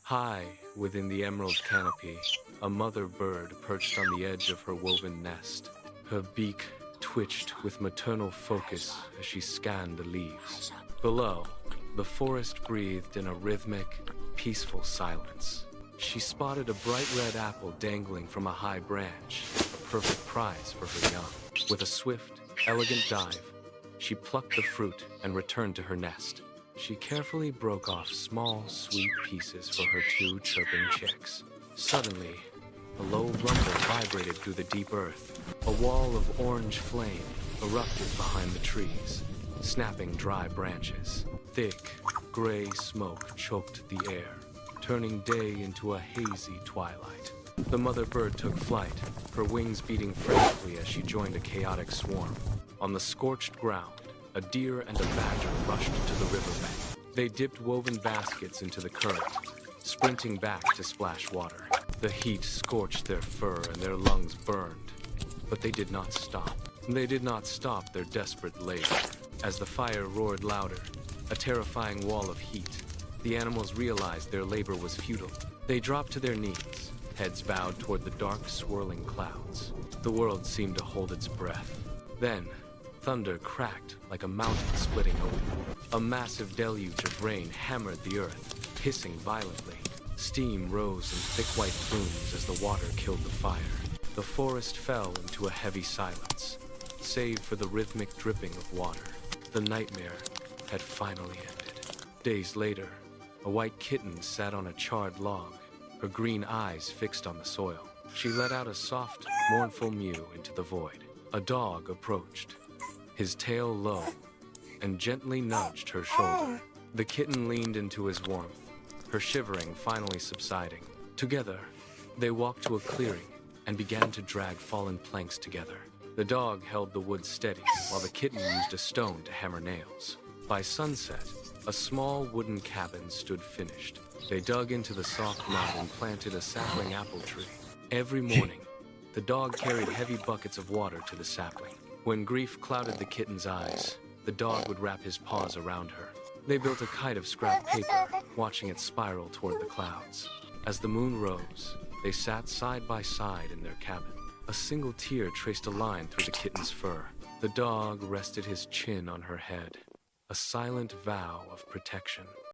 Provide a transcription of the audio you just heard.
High within the emerald canopy, a mother bird perched on the edge of her woven nest. Her beak twitched with maternal focus as she scanned the leaves. Below, the forest breathed in a rhythmic, peaceful silence. She spotted a bright red apple dangling from a high branch, a perfect prize for her young. With a swift, elegant dive, she plucked the fruit and returned to her nest. She carefully broke off small, sweet pieces for her two chirping chicks. Suddenly, a low rumble vibrated through the deep earth. A wall of orange flame erupted behind the trees, snapping dry branches. Thick, gray smoke choked the air, turning day into a hazy twilight. The mother bird took flight, her wings beating frantically as she joined a chaotic swarm. On the scorched ground, a deer and a badger rushed to the riverbank. They dipped woven baskets into the current, sprinting back to splash water. The heat scorched their fur and their lungs burned, but they did not stop. They did not stop their desperate labor. As the fire roared louder, a terrifying wall of heat, the animals realized their labor was futile. They dropped to their knees, heads bowed toward the dark, swirling clouds. The world seemed to hold its breath. Then, thunder cracked like a mountain splitting open. A massive deluge of rain hammered the earth, hissing violently. Steam rose in thick white plumes as the water killed the fire. The forest fell into a heavy silence, save for the rhythmic dripping of water. The nightmare had finally ended. Days later, a white kitten sat on a charred log, her green eyes fixed on the soil. She let out a soft, mournful mew into the void. A dog approached, his tail low, and gently nudged her shoulder. The kitten leaned into his warmth, her shivering finally subsiding. Together, they walked to a clearing and began to drag fallen planks together. The dog held the wood steady, while the kitten used a stone to hammer nails. By sunset, a small wooden cabin stood finished. They dug into the soft mud and planted a sapling apple tree. Every morning, the dog carried heavy buckets of water to the sapling. When grief clouded the kitten's eyes, the dog would wrap his paws around her. They built a kite of scrap paper, watching it spiral toward the clouds. As the moon rose, they sat side by side in their cabin. A single tear traced a line through the kitten's fur. The dog rested his chin on her head, a silent vow of protection.